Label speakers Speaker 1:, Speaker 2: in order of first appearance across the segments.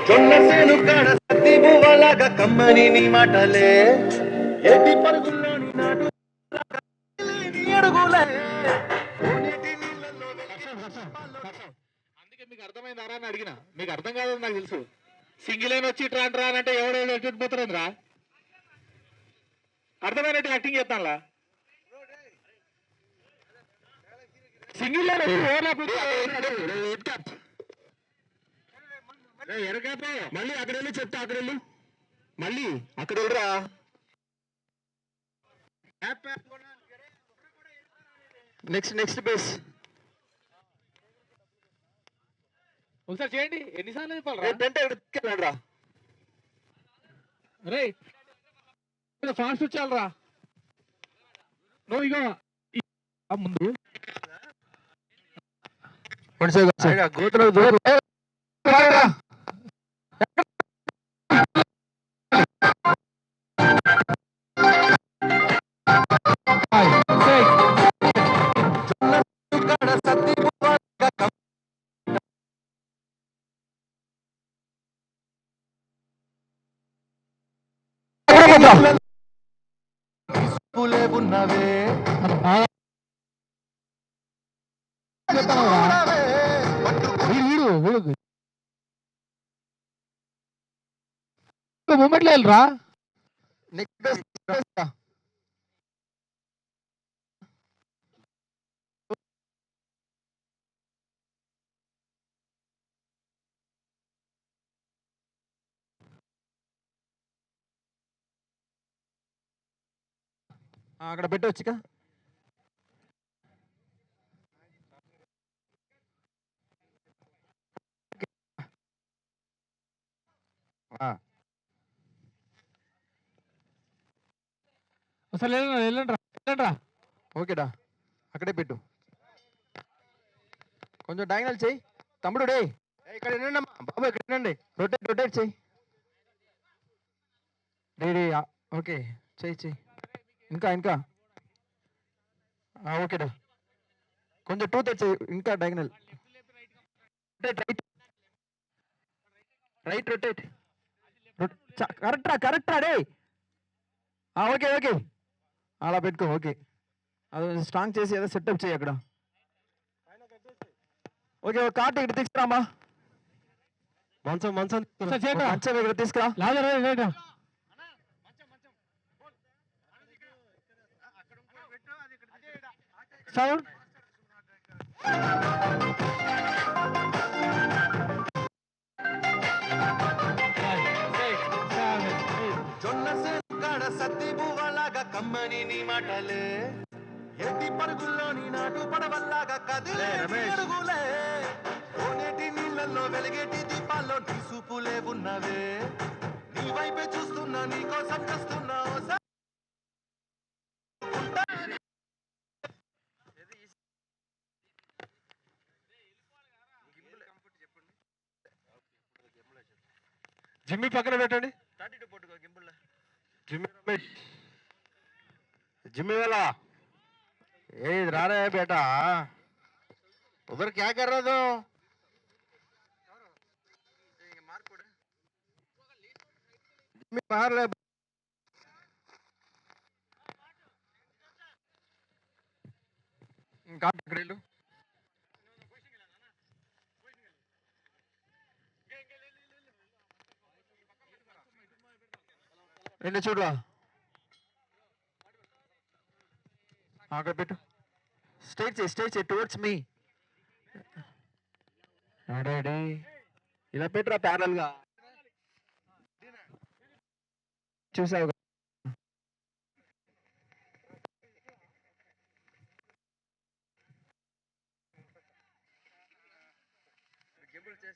Speaker 1: జొన్న సేను కాడ సత్తి బువ్వలాగా కమ్మని నీ మాటలే ఎట్టి పరుగుల్లోని నాటు నీ అడుగులే కోనేటి నీళ్ళల్లో
Speaker 2: అందుకే మీకు అర్థమైందారా అని అడిగిన. మీకు అర్థం కాదని నాకు తెలుసు. సింగిల్ అయిన వచ్చి ఇట్లా అంటారా అంటే ఎవడెవడు ఎట్టుకుపోతారా? అర్థమైనట్టు యాక్టింగ్ చేస్తానులా. సింగిల్ లైన్ ఎరకాపో మళ్ళీ అక్కడ వెళ్ళి చెప్తా. అక్కడ వెళ్ళి మళ్ళీ అక్కడ వెళ్ళరా. నెక్స్ట్ బేస్ ఒకసారి చేయండి. ఎన్నిసార్లు చెప్పాలరా? రే ఫాస్ట్ వచ్చాలరా నువ్వు. ఇక ముందు
Speaker 1: గోతులకు ఉన్నవే
Speaker 2: మూమెంట్లో వెళ్ళరా.
Speaker 1: అక్కడ పెట్టవచ్చుగా.
Speaker 2: అసలు వెళ్ళండి.
Speaker 1: ఓకేడా, అక్కడే పెట్టు. కొంచెం డయాగ్నల్ చెయ్యి తమ్ముడు. డే ఇక్కడ వినండి అమ్మా బాబు, ఇక్కడ వినండి. రొటేట్ చెయ్యి. డే ఓకే చెయ్యి. ఇంకా ఓకేడా. కొంచెం టూ తెచ్చి ఇంకా డయాగ్నల్. Right rotate. కరెక్టా డే. ఓకే అలా పెట్టుకో. ఓకే అది స్ట్రాంగ్ చేసి ఏదో సెటప్ చేయి అక్కడ. ఓకే కార్డు ఇక్కడ తీసుకురామా. మంచం ఇక్కడ తీసుకురా.
Speaker 2: సౌండ్
Speaker 1: జొన్న సేను కాడ సత్తి బువ్వలాగా కమ్మని నీ మాటలే ఎట్టి పరుగుల్లోని నాటు పడవల్లాగా కదిలే అడుగులే కోనేటి నీళ్ళల్లో వెలిగేటి దీపాల్లో నీ సూపులే ఉన్నవే నీ వైపే చూస్తున్నా నీ కోసం చూస్తున్నా. జిమ్మి పక్కన పెట్టండి. జిమ్మి రమేష్, జిమ్मी वाला ये इधर आ रहा है बेटा, उधर क्या कर रहा तू? జిమ్మి बाहर ले. ఇంకా అక్కడ వెళ్ళు. వెళ్ళి చూడరా. అక్కడ పెట్టు. స్ట్రైట్ చేయి టువర్డ్స్ మీ. డాడీ ఇలా పెట్టురా ప్యారల్ గా. చూసావు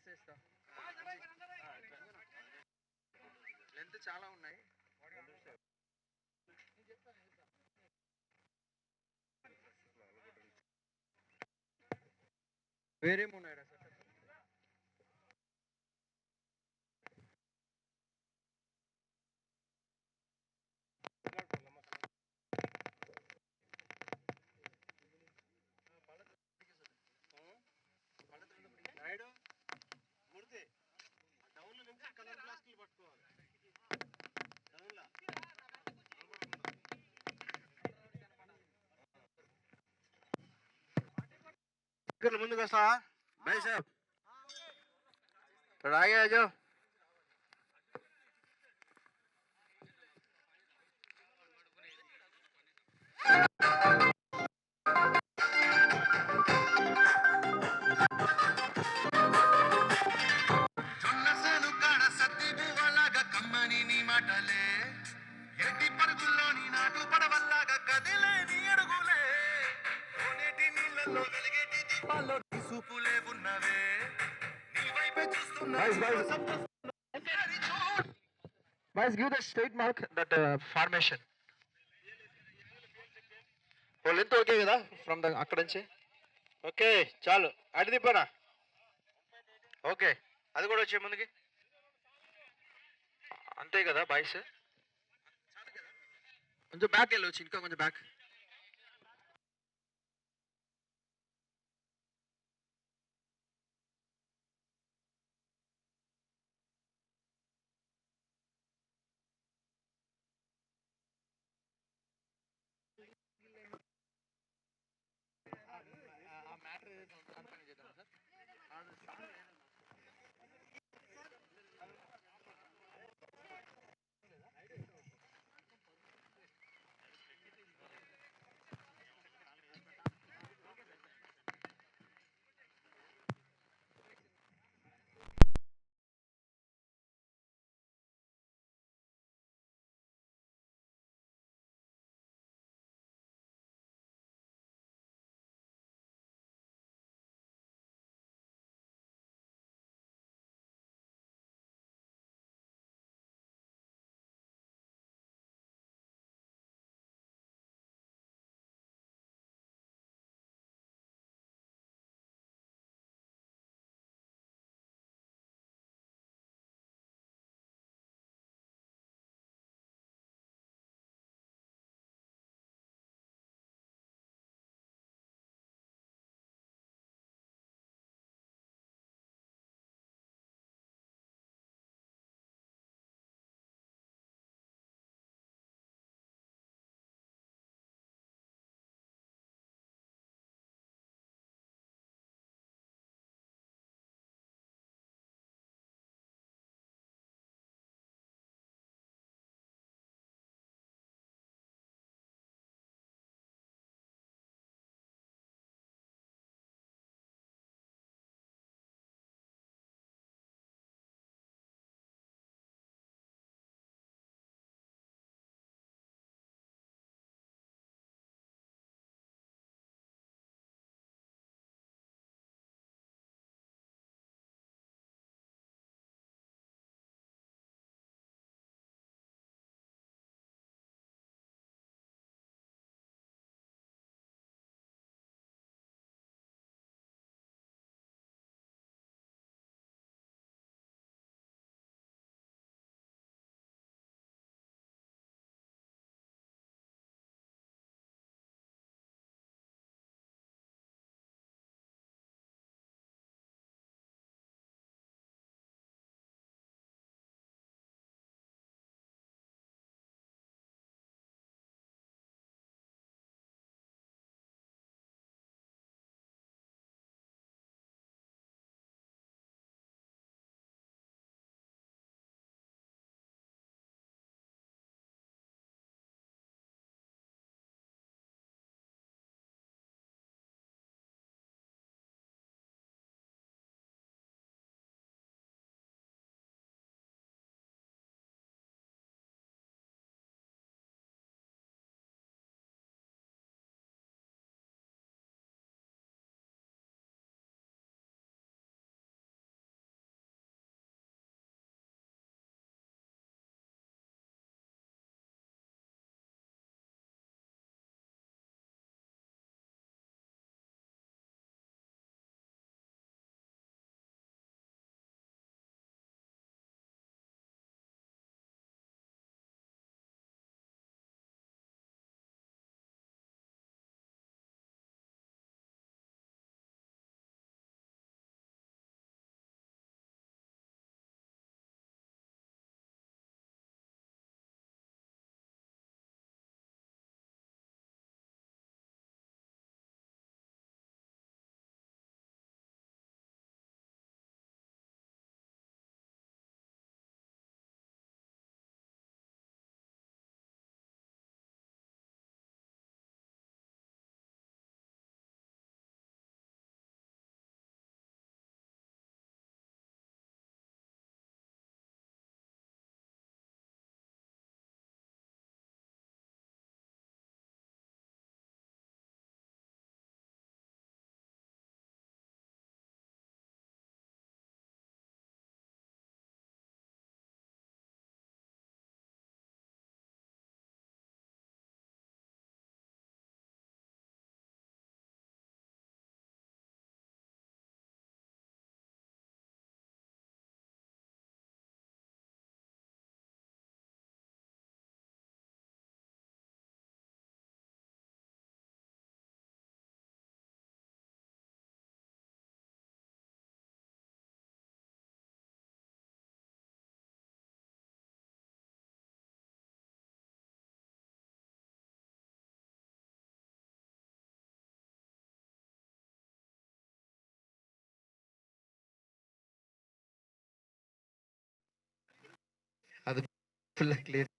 Speaker 1: చేస్తా. లెంత్ చాలా ఉన్నాయి. వేరేమున్నాయి సార్? ముందుకు వస్తావా బాయ్ సార్ थोड़ा आगे आ जाओ జొన్నసేను కాడ సత్తి బువ్వలాగా కమ్మని నీ మాటలే ఎట్టి పరుగుల్లోని నాటు పడవల్లాగా కదిలే నీ అడుగులే కోనేటి నీళ్ళల్లో వెలిగేటి దీపాల్లో నీ సూపులే ఉన్నవే నీ వైపే చూస్తున్నా
Speaker 2: Guys, give the straight mark that formation.
Speaker 1: ఓ లెంత్ ఓకే కదా ఫ్రమ్ ద అక్కడ నుంచి ఓకే చాలు అడిది పనా ఓకే అది కూడా వచ్చే ముందుకి అంతే కదా బాయ్స్ కొంచెం బ్యాక్ వెళ్ళొచ్చు ఇంకా కొంచెం బ్యాక్ అది ఫుల్ క్లియర్.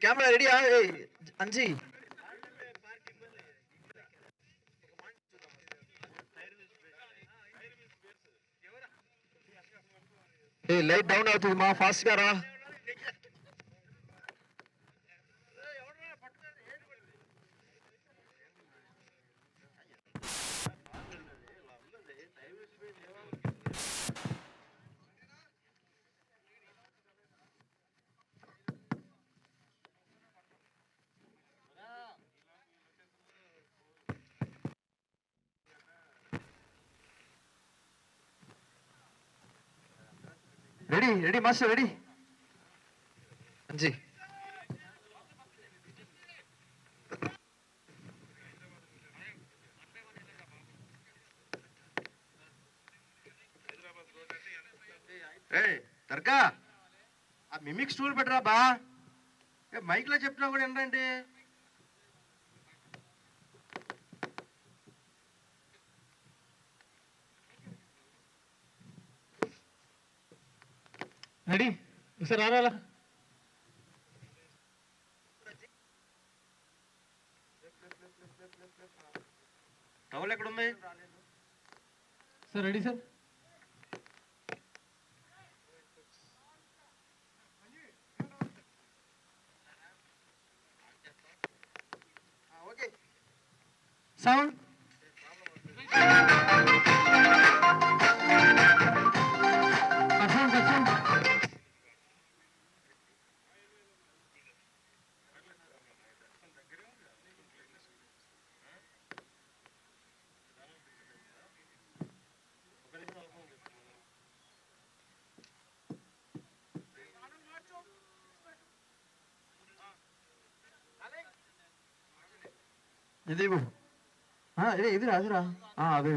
Speaker 1: కెమెరా రెడీయా అంజీ? లైట్ డౌన్ అవుతుంది మా, ఫాస్ట్ గా రా. Ready ready master ready Anji. దర్గా ఆ మిమిక్ స్టూల్ పెట్టరా బా, మైక్ లో చెప్పినా కూడా ఏంటంటే.
Speaker 2: రెడీ సార్, రారా.
Speaker 1: టవల్ ఎక్కడ ఉంది
Speaker 2: sir? Ready sir.
Speaker 1: Okay
Speaker 2: sound.
Speaker 1: ఇది ఇది రాదురా అదే.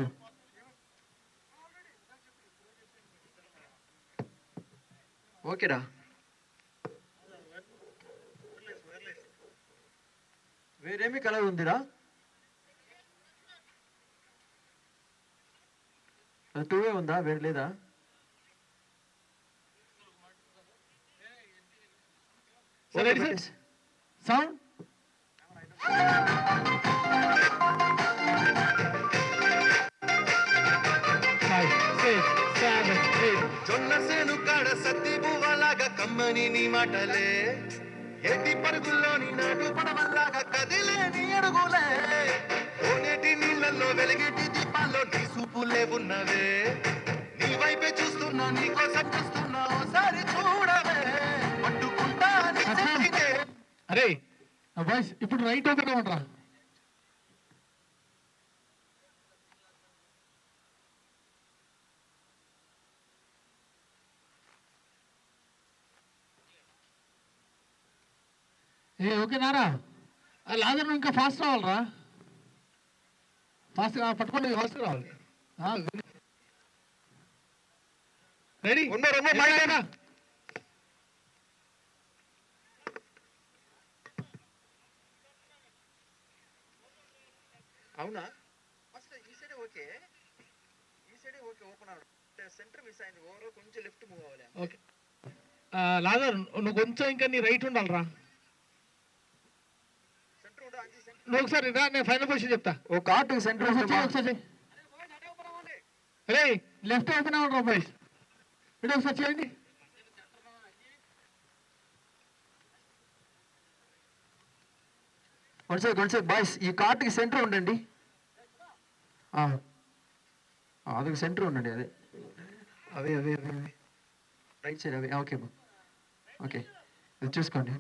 Speaker 1: ఓకేరా, వేరేమి కలర్ ఉందిరా? అది 2 ఉందా, వేరే లేదా?
Speaker 2: సౌండ్.
Speaker 1: జొన్న సేను కాడ సత్తి పువ్వలాగా కమ్మని నీ మాటలే, ఎట్టి పరుగుల్లోని నాటు పడవల్లాగా కదిలేని అడుగులే, కోనేటి నీళ్ళల్లో వెలిగేటి దీపాల్లో నీ సూపులే ఉన్నవే, నీ వైపే చూస్తున్నా నీ కోసం చూస్తున్నా ఓసారి చూడవే, పట్టుకుంటా నీ చేతినే.
Speaker 2: అరే బాయ్స్, ఇప్పుడు రైట్ ఓపెన్ ఉంటారా? ఓకేనారా? లాదర్ ఇంకా ఫాస్ట్ రావాలరా, ఫాస్ట్ పట్టుకోండి, ఫాస్ట్ రావాలి. రెడీ?
Speaker 1: అవునా? ఈ సైడ్ ఓకే, ఈ సైడ్ ఓకే. ఓపెన్ అవ్వడం సెంటర్ మిస్ అయింది, ఓవర్ కొంచెం లెఫ్ట్ మూవ్ అవ్వాలి.
Speaker 2: ఓకే లాదర్, నువ్వు కొంచెం ఇంకా నీ రైట్ ఉండాలరా.
Speaker 1: సెంటర్ ఉండాలి.
Speaker 2: నువ్వు ఒకసారి రా, నేను ఫైనల్ పొజిషన్ చెప్తా.
Speaker 3: ఓ కార్ట్ సెంటర్
Speaker 2: ఒకసారి అరే లెఫ్ట్ ఓపెన్ అవ్వండి బాయ్స్, ఇటు ఒకసారి చేయండి.
Speaker 3: కొంచెం బాయ్స్ ఈ కార్ట్కి సెంటర్ ఉండండి. అదొక సెంటర్ ఉండండి. అదే అవే రైట్ సైడ్ అవే. ఓకే బా, ఓకే ఇది చూసుకోండి.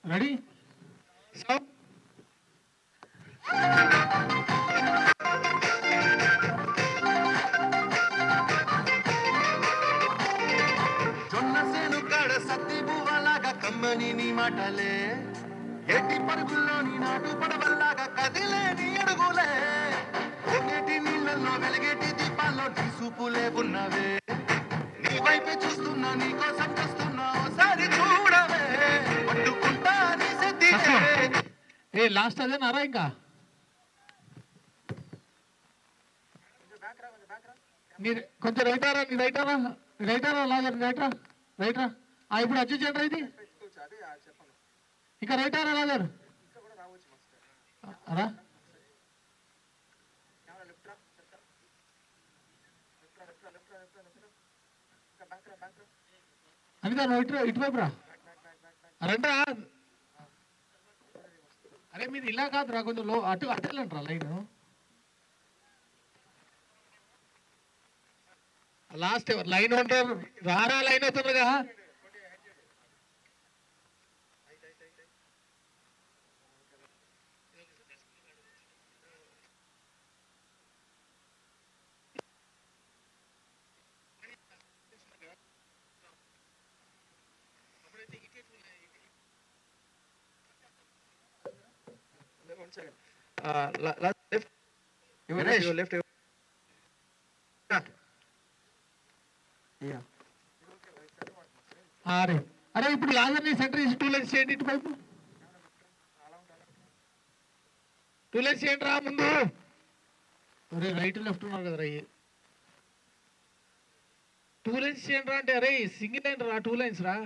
Speaker 2: రెడీ
Speaker 1: జొన్న సేను కాడ సత్తి బువ్వలాగా కమ్మని నీ మాటలే, ఎట్టి పరుగుల్లోని నాటు పడవల్లాగా కదిలే నీ అడుగులే, కొన్నేటి నీళ్ళల్లో వెలిగేటి దీపాల్లో నీ సూపులే ఉన్నవే, నీ వైపే చూస్తున్నా నీ కోసం చూస్తున్నా ఒకసారి చూడవే, పట్టుకుంటా నీ సెత్తినే.
Speaker 2: ఏ లాస్ట్ అదేనారా ఇంకా? మీరు కొంచెం రైటారా, నీ రైటారా లాగర్ రైటరా. ఇప్పుడు అడ్జస్ట్ చేయండి ఇది ఇంకా రైటారా లాగర్ రా. అనితా నువ్వు ఇటువైపు రా, రండ్రా. అరే మీరు ఇలా కాదురా, కొంచెం అటు వెళ్ళండిరా లైన్. లాస్ట్ లైన్ ఉంటారు రారా, లైన్ అవుతుందిగా.
Speaker 3: లెఫ్ట్.
Speaker 2: అరే అరే ఇప్పుడు లాగర్ని సెంటర్ ఇచ్చి 2 లైన్స్ చేయండి, ఇటువైపు 2 లైన్స్ చేయండి రా ముందు. అరే రైట్ లెఫ్ట్ ఉన్నారు కదా రా, 2 లైన్స్ చేయండి రా అంటే అరే సింగిల్ లైన్ రా, 2 లైన్స్ రా.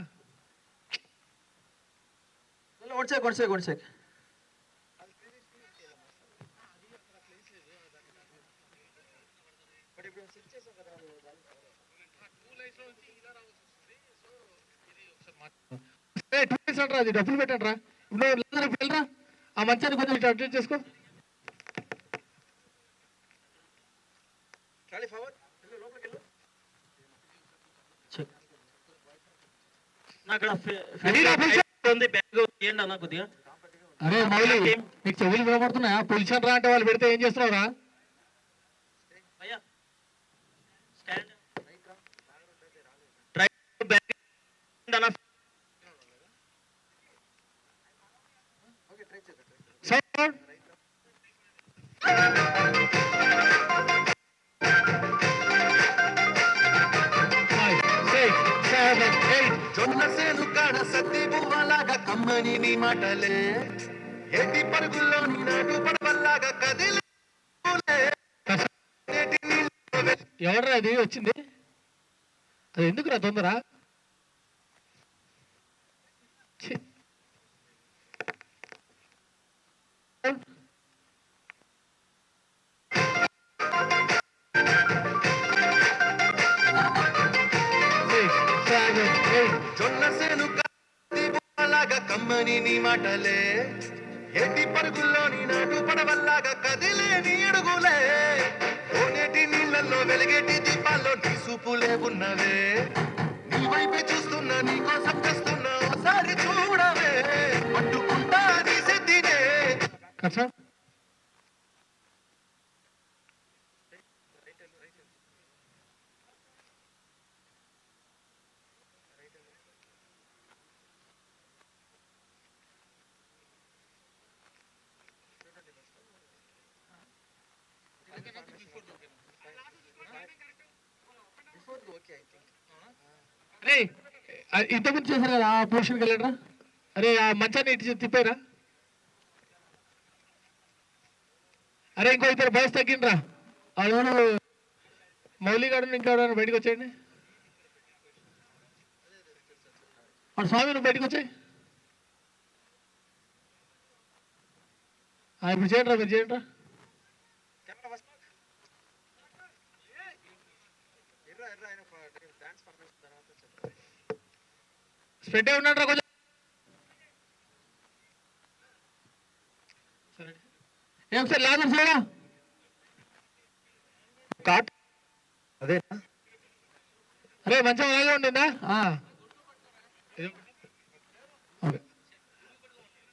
Speaker 3: కొంచెం
Speaker 2: అది డబ్బులు పెట్టండి రా. ఇప్పుడు వెళ్ళరా, ఆ మంచాన్ని కొంచెం ఇటు అడ్జస్ట్ చేసుకో. అరే మౌలి నీకు చెవులు వినపడుతున్నాయా? పొజిషన్ రా అంటే వాళ్ళు పెడితే ఏం చేస్తున్నావురా?
Speaker 1: జొన్న సేను కాడ సత్తి బువ్వలాగా కమ్మని నీ మాటలే, ఎట్టి పరుగుల్లోని నాటు పడవల్లాగా కదిలే.
Speaker 2: ఎవడరా అది వచ్చింది? అది ఎందుకురా తొందర?
Speaker 1: జొన్న సేను కాడ కమ్మని నీ మాటలే, ఎట్టి పరుగుల్లోని నాటు పడవల్లాగా కదిలే నీ అడుగులే, కోనేటి నీళ్ళల్లో వెలిగేటి దీపాల్లో నీ సూపులే ఉన్నవే, నీ వైపే చూస్తున్నా నీ కోసం చేస్తున్నా ఒకసారి చూడవే, పట్టుకుంటా నీ సెత్తినే.
Speaker 2: ఇంతకుముందు చేశారు కదా, ఆ పొజిషన్కి వెళ్ళరా. అరే ఆ మంచాన్ని ఇటు తిప్పారా. అరే ఇంకో ఇద్దరు బాయ్స్ తగ్గిండ్రా. ఎవరు మౌలిగాడు ఇంకా బయటకు వచ్చేయండి. స్వామి నువ్వు బయటకు వచ్చాయి. ఇప్పుడు చేయండి మీరు చేయండి. స్ప్రెడ్ అయి ఉన్నాడు కొంచెం. ఏం సార్ లాగర్ సారా కాట్
Speaker 3: అదే
Speaker 2: అరే మంచిగా అలాగే ఉండిందా.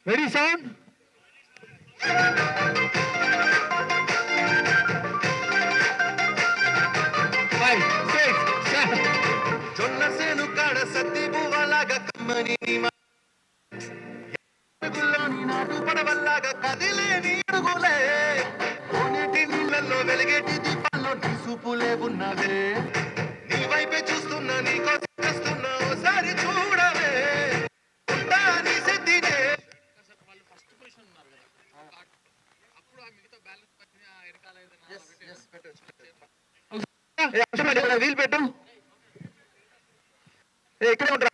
Speaker 2: Ready sound.
Speaker 1: జొన్న సేను కాడ సత్తి పువ్వలాగా కమ్మని నీ అడుగుల్లోని నాటు పడవల్లాగా కదిలేని అడుగులే. కోనేటి నీళ్ళల్లో వెలిగేటి దీపాల్లో నీ సూపులే ఉన్నవే. నీ వైపే చూస్తున్నా నీకోసం చేస్తున్నా ఓసారి చూడవే. ఉంటా నీ సిద్ధినే.
Speaker 3: వీలు పెట్టు. ఇక్కడే ఉంటా.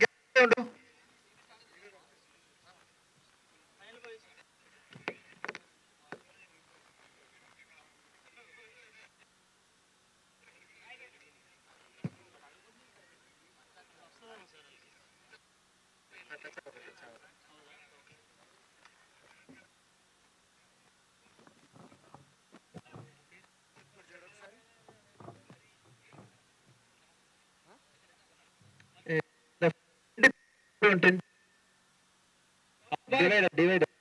Speaker 3: డివైడర్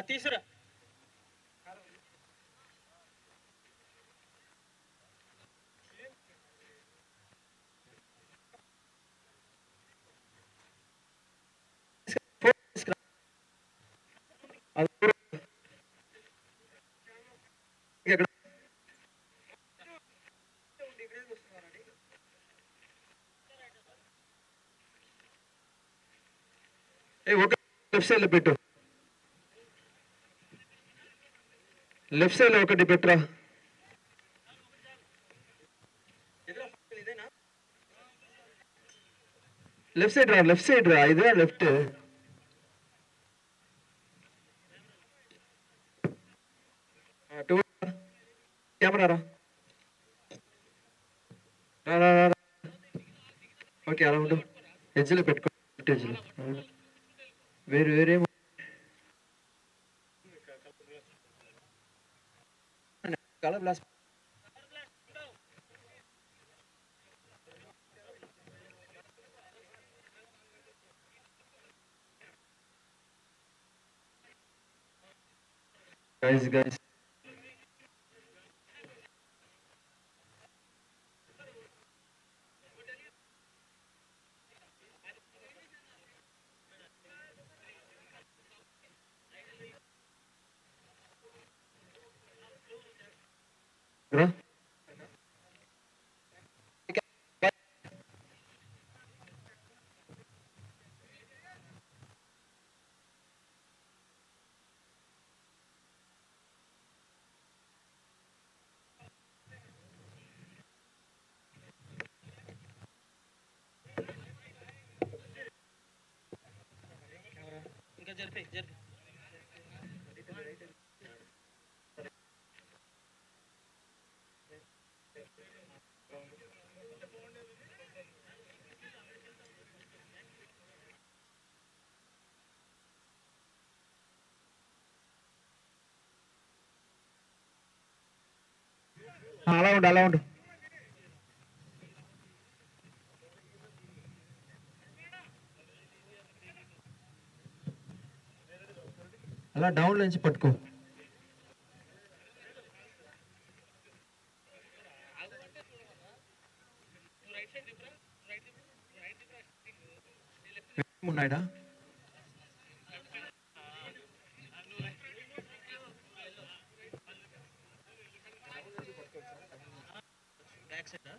Speaker 4: తీసురా.
Speaker 3: ఒక లెఫ్ట్ సైడ్ లో పెట్టు. లెఫ్ట్ సైడ్ లో ఒకటి పెట్టురా. లెఫ్ట్ సైడ్ రా ఇదే లెఫ్ట్. కెమెరా రా. ఓకే అలా ఉండు. ఎడ్జ్లో పెట్టుకో. ఎడ్జ్లో వేరే కలర్ గ్లాస్. guys bro.
Speaker 4: ఇంకా జరిపి
Speaker 3: అలా ఉండు. అలా డౌన్ నుంచి పట్టుకో. ఉన్నాయా?
Speaker 4: బ్యాక్ సైడ్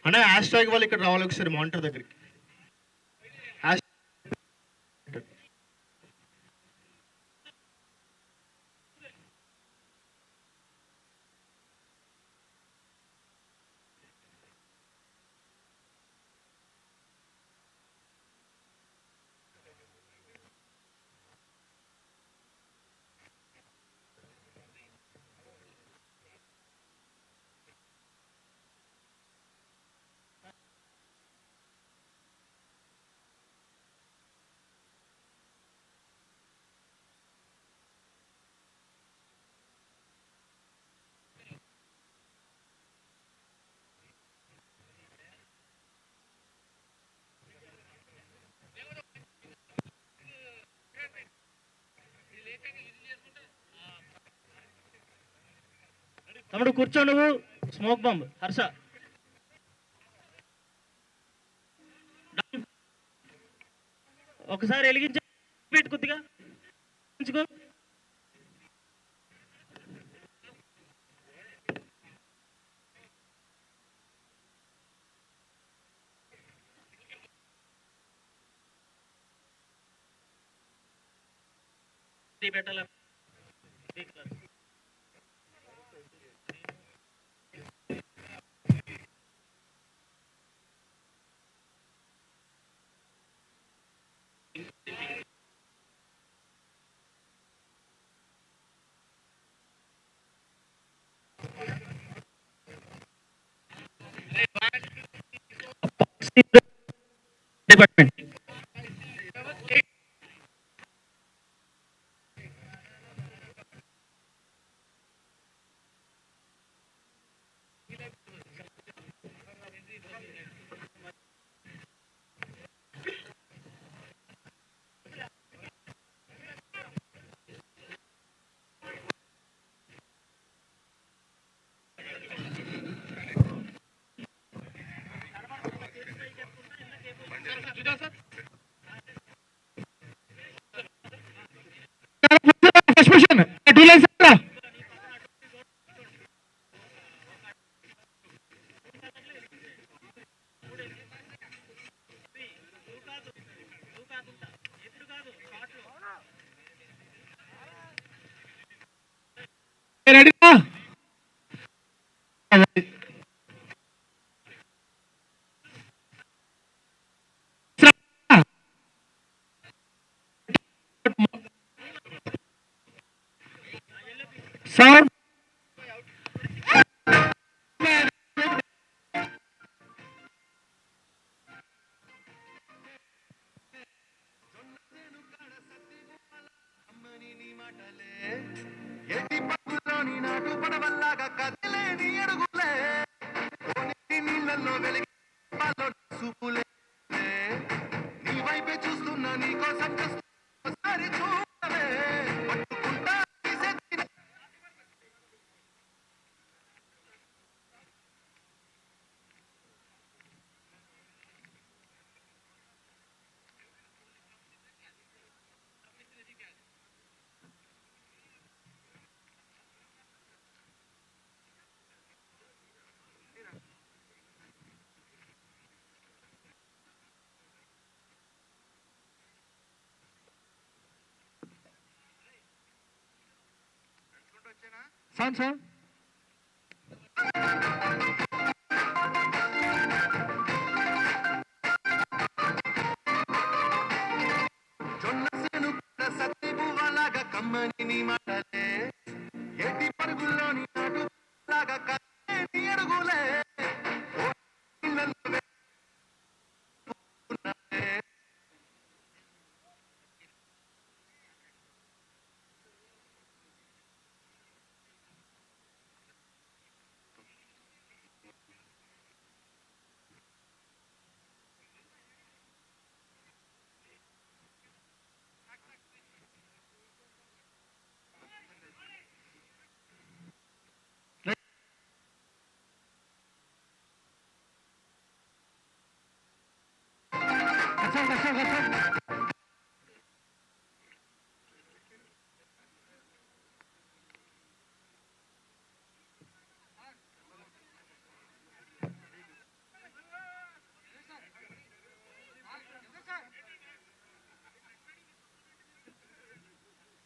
Speaker 5: అన్న హ్యాష్ ట్యాగ్ వాళ్ళు ఇక్కడ రావాలి ఒకసారి మానిటర్ దగ్గరికి. తమ్ముడు కూర్చో, నువ్వు స్మోక్ బాంబ్ హర్ష. ఒకసారి వెలిగించు, పెట్టు కొద్దిగా వెలిగించుకో. పెట్టాల డిపార్ట్మెంట్.
Speaker 2: రెడీనా? సౌండ్
Speaker 1: ఎట్టి పరుగులోని నాటు పడవల్లాగా కదిలేని అడుగులే కోనేటి నీళ్ళల్లో వెలిగి పాల్లో సూపులే నీ వైపే చూస్తున్నా నీ కోసం ఒకసారి చూడవే పట్టుకుంటా తీసేసిన
Speaker 2: సౌండ్ సౌండ్.
Speaker 1: జొన్న సేను కాడ సత్తి పువ్వలాగా కమ్మని నీ మాటలే ఎట్టి పరుగుల్లోని నాటు లాగా కదిలే నీ అడుగులే ఓ నీళ్ళల్లో వెలుగుతున్నావే.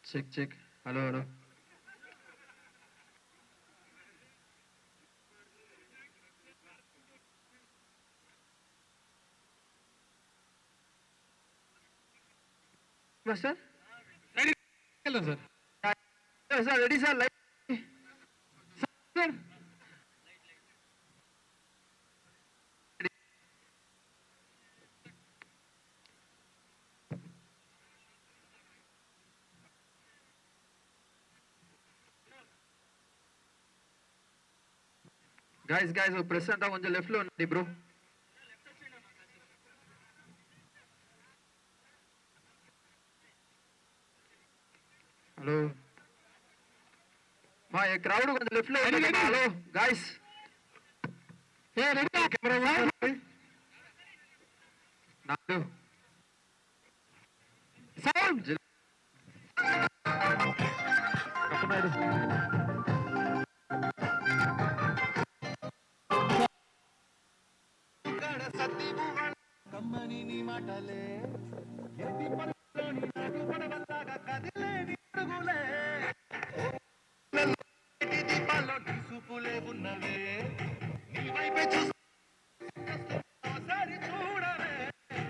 Speaker 3: Check check. Hello hello. Sir
Speaker 2: sir
Speaker 3: sir ready sir. Light
Speaker 2: sir
Speaker 3: guys guys press అంతా కొంచెం లెఫ్ట్ లో ఉంది బ్రో. హలో మా ఈ క్రౌడ్ కొంచెం లెఫ్ట్ లో ఉంది. Hello guys.
Speaker 2: ఏ రెడీ కెమెరా
Speaker 3: నాకు
Speaker 2: సౌండ్.
Speaker 1: కాడ సత్తి పువ్వలాగా కమ్మని నీ మాటలే ఎట్టి పరుగుల్లోని నాటు పడవల్లాగా కదిలే నీ అడుగులే ఓ నీళ్ళల్లో వెలిగే దీపాల్లో నీ చూపులే ఉన్నవే. నీ వైపే చూస్తూ ఒకసారి చూడవే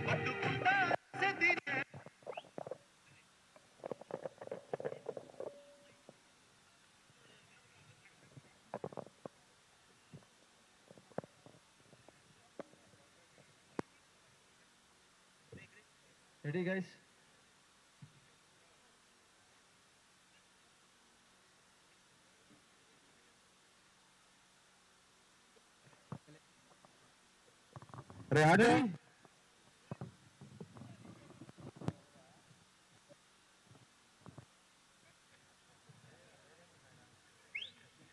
Speaker 1: పట్టుకుంటా సెద్దినే.
Speaker 3: Ready guys.
Speaker 2: రే ఆడు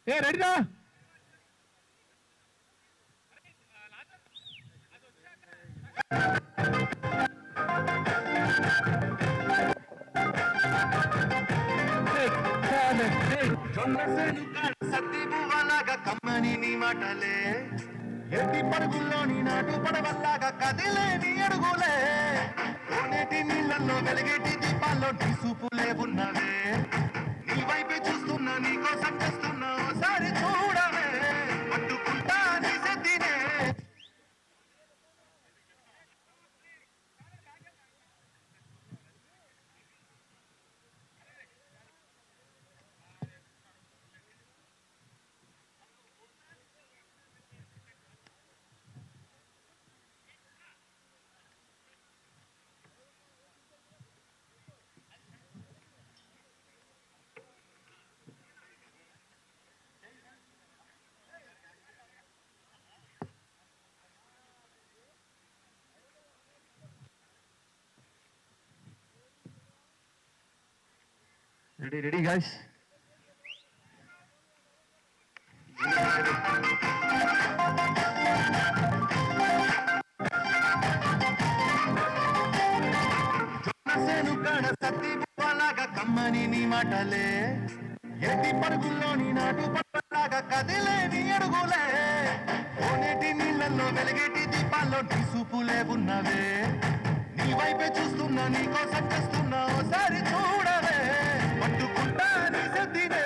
Speaker 2: ఏ రెడీరా.
Speaker 1: జొన్న సేను కాడ సత్తి పువ్వలాగా కమ్మని నీ మాటలే ఎట్టి పరుగుల్లోని నాటు పడవల్లాగా కదిలే నీ అడుగులే కోనేటి నీళ్ళల్లో వెలిగేటి దీపాల్లో నీ చూపులే ఉన్నవే. నీ వైపే చూస్తున్నా నీ కోసం చేస్తున్నా ఓసారి చూడవే పట్టుకుంటా నీ సెద్దినే.
Speaker 3: Ready ready guys.
Speaker 1: జొన్న సేను కాడ సత్తి పువ్వలాగా కమ్మని నీ మాటలే ఎట్టి పరుగుల్లోని నాటు పడవల్లాగా కదిలే నీ అడుగులే కోనేటి నీళ్ళల్లో వెలిగేటి దీపాల్లో నీ చూపులే ఉన్నవే. నీ వైపే చూస్తున్నా నీ కోసం చేస్తున్నా ఓసారి చూడవే పట్టుకుంటా నీ సెద్దినే.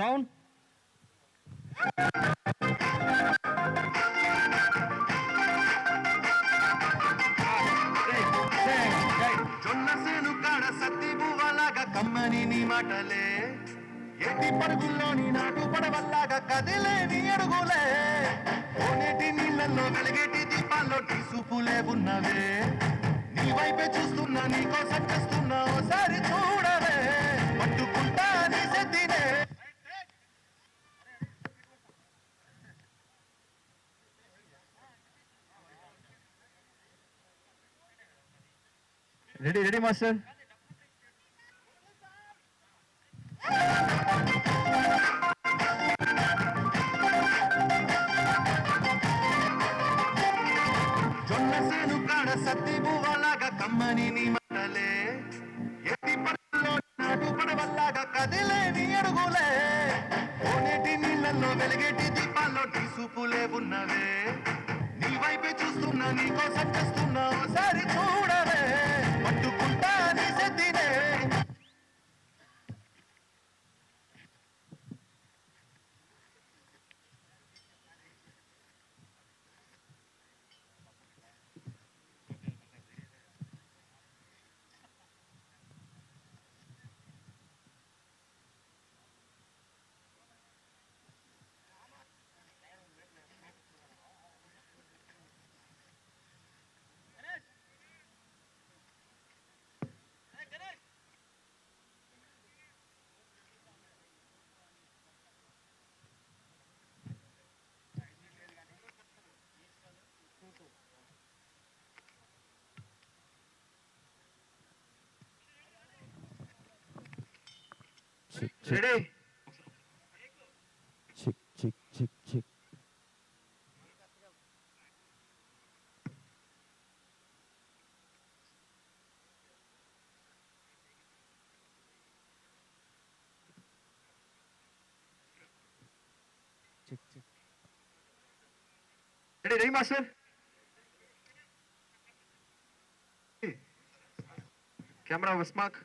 Speaker 5: సౌండ్
Speaker 1: జొన్న సేను కాడ సత్తి బువ్వలాగా కమ్మని నీ మాటలే ఎట్టి పరుగుల్లోని నాటు పడవల్లాగా కదిలేని అడుగులే ఓనేటి నీళ్ళల్లో వెలిగేటి దీపాల్లో టీసుపులే ఉన్నవే నీ వైపే చూస్తున్నా నీకోసం చేస్తున్నా ఓసారి చూడవే పట్టుకుంటా నీ సెత్తినే
Speaker 3: రెడీ మాస్టర్.
Speaker 1: జొన్న సేను కాడ సత్తి బువ్వలాగా కమ్మని నీ మాటలే ఎట్టి పరుగుల్లో నాటు పడవల్లాగా కదిలేని అడుగులే ఓనేటి నీళ్ళల్లో వెలిగేటి దీపాల్లో టీసుపులే ఉన్నవే నీ వైపే చూస్తున్నా నీకోసం చేస్తున్నా ఓసారి చూడవే పట్టుకుంటా నీ సెత్తినే
Speaker 3: రెడీ.
Speaker 6: చిక్
Speaker 3: రెడీ మాస్టర్. కెమెరా ఉస్మాక్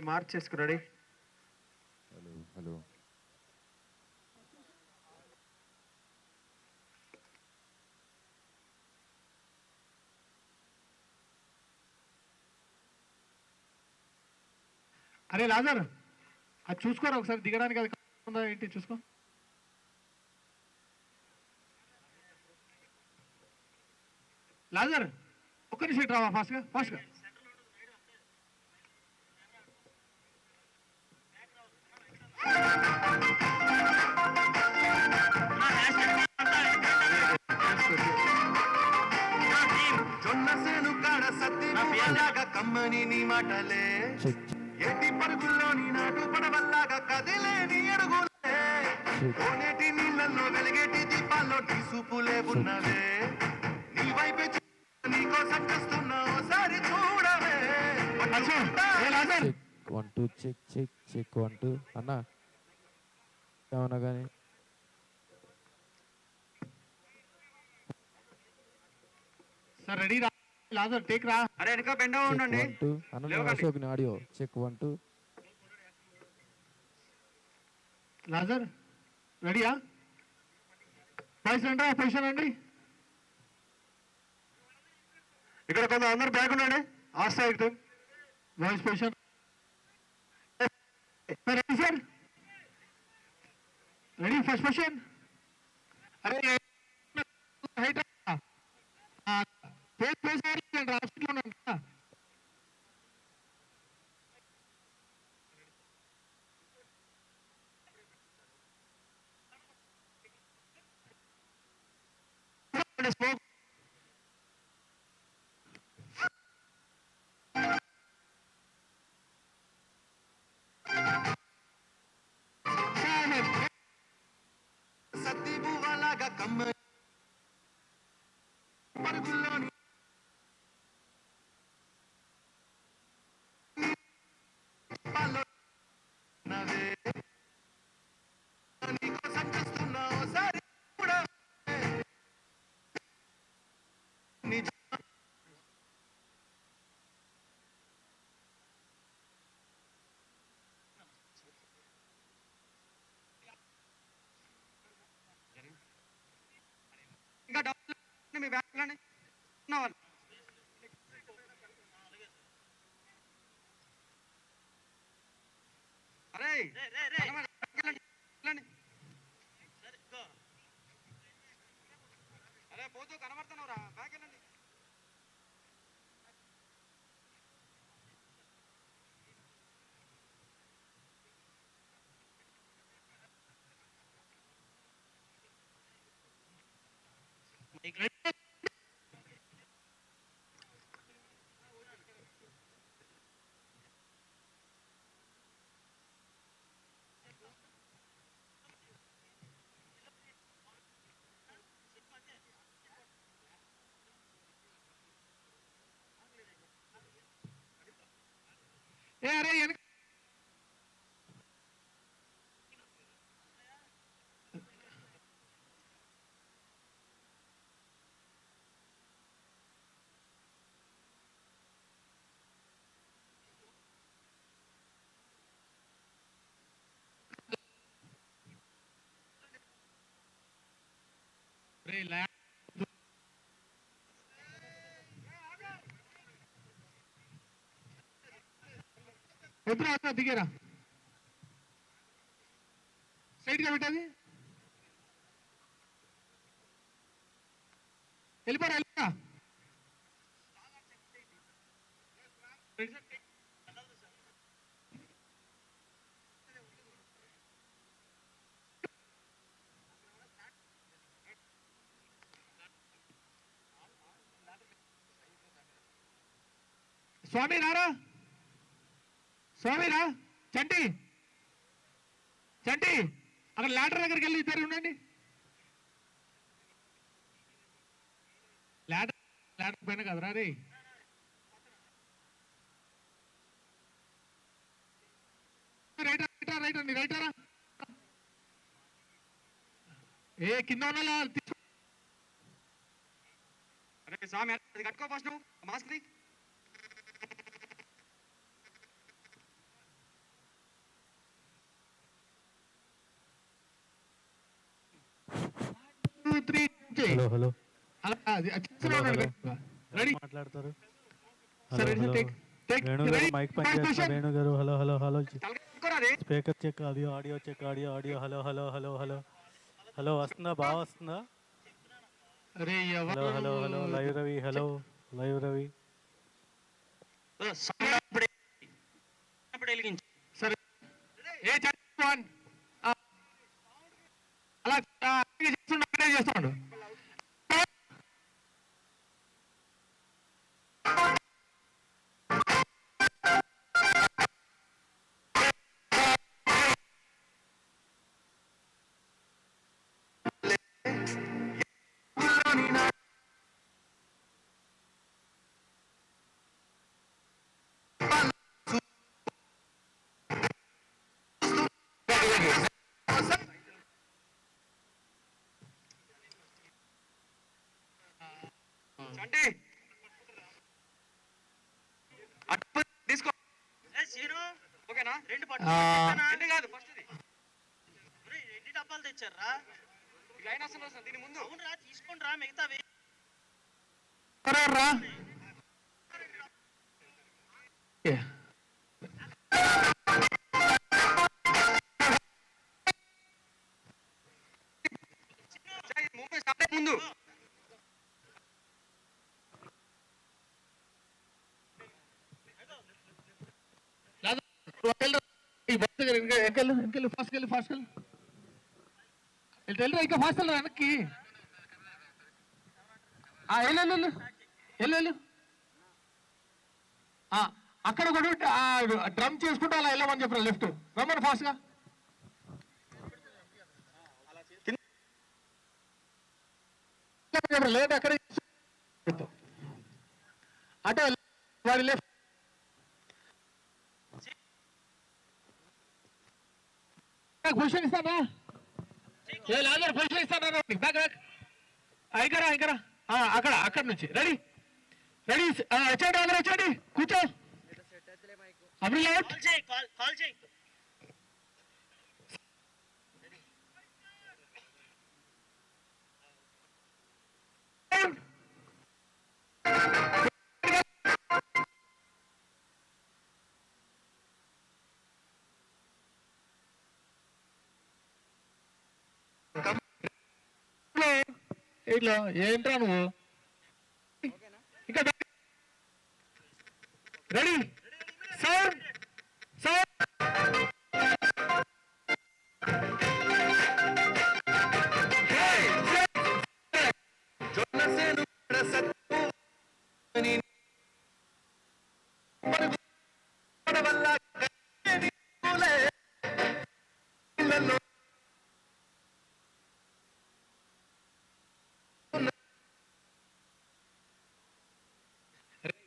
Speaker 3: మార్క్ చేసుకు రెడీ.
Speaker 6: హలో
Speaker 2: అరే లాజర్ అది చూసుకోరా ఒకసారి దిగడానికి అది ఉందా ఏంటి చూసుకో. లాజర్ ఒక్క నిమిషం రావా ఫాస్ట్గా
Speaker 1: జొన్న సేను కాడ సత్తి బువ్వలాగా కమ్మని నీ మాటలే ఎట్టి పరుగుల్లోని నాటు పడవల్లాగా కదిలేని అడుగులే ఓనేటి నీళ్ళల్లో వెలిగేటి దీపాల్లో టీసుపులే ఉన్నవే నీ వైపే నీకోసం చేస్తున్నా ఓసారి చూడవే
Speaker 2: లాజర్
Speaker 6: 1 2 చెక్ 1 2 అన్నా ఏమన్నా కానీ
Speaker 2: సార్ రెడీ రా లాజర్ టేక్ రా.
Speaker 3: అరే వెనక బెండ ఉండండి.
Speaker 6: 1 2 అన్న అశోక్ ని ఆడియో చెక్ 1 2
Speaker 2: లాజర్ రెడీయా పొజిషన్ అండి.
Speaker 3: ఇక్కడ కొంత అందరు బ్యాక్ ఉండండి. ఆస్తా
Speaker 2: voice position ready sir ready first position. అరే హైట్ స్మోక్
Speaker 1: సత్తి బువ్వలాగా కమ్మని పరుగుల్లోని దీపాల్లో ఉన్నవే నీకోసం చేస్తున్నా ఓసారి చూడవే నిజ
Speaker 7: మీ బ్యాగ్ వెళ్ళండి ఉన్నవాళ్ళు. అరే వెళ్ళండి, వెళ్ళండి. అరే పోతూ కనబడుతున్నావురా, బ్యాగ్ వెళ్ళండి.
Speaker 2: ఏ అరే వెనక ఎప్పుడు అవుతా దిగేరా స్ట్రైట్గా పెట్టేది వెళ్ళిపోరా వెళ్ళిపోరా స్వామి రారా స్వామిరా చంటి చంటి అక్కడ లాటర్ దగ్గరికి వెళ్ళి ఇద్దరు ఉండండి లాటర్ పైన కదరా రే రైటరా ఏ కింద ఉన్నా
Speaker 7: అరే స్వామి అది కట్టుకో ఫస్ట్ నువ్వు మాస్క్ ది.
Speaker 6: హలో హలో
Speaker 2: రెడీ
Speaker 6: మాట్లాడతారు.
Speaker 2: సరే
Speaker 6: వేణు గారు మైక్ పనిచేస్తున్నా. Venu garu hello hello hello.
Speaker 7: కట్టుకోరా రే.
Speaker 6: Speaker check, audio audio check, audio audio. Hello hello hello hello hello వస్తుందా? బాగా వస్తుందా?
Speaker 2: అరే
Speaker 6: హలో హలో హలో. Live Ravi. Hello live Ravi.
Speaker 2: సరే ఏ చెప్పండి అలా చేస్తున్నాడు
Speaker 7: చంటి అటు తీసుకో. ఓకేనా? రెండు కాదు ఫస్ట్ ఇది.
Speaker 4: ఎన్ని డబ్బాలు తెచ్చారా?
Speaker 7: లైన్ వస్తుంది దీని ముందు.
Speaker 4: అవునరా, తీసుకోండి రా మిగతావి.
Speaker 2: రా
Speaker 7: ముందు స్టార్ట్ ముందు.
Speaker 2: ఫాస్ట్ ఇంకా ఫాస్ట్ వెనక్కి వెళ్ళు అక్కడ కూడా డ్రమ్ చేసుకుంటూ అలా వెళ్ళమని చెప్పారు. లెఫ్ట్ రమ్మని ఫాస్ట్గా లేదు అక్కడ అటే వాడి లెఫ్ట్ పొజిషన్ ఇస్తానా? పొజిషన్ ఇస్తానా? బ్యాక్ ఇంకరా అక్కడ నుంచి రెడీ వచ్చేయండి, అందరూ వచ్చేయండి, కూర్చో.
Speaker 4: కాల్ చేయి.
Speaker 2: ఇట్లా ఏంట్రా నువ్వు ఇంకా రెడీ సౌండ్ సౌండ్
Speaker 1: జొన్నసేను కాడ సత్తి పువ్వని పరుగు పడవల్లాగా కదిలే నీళ్ళలో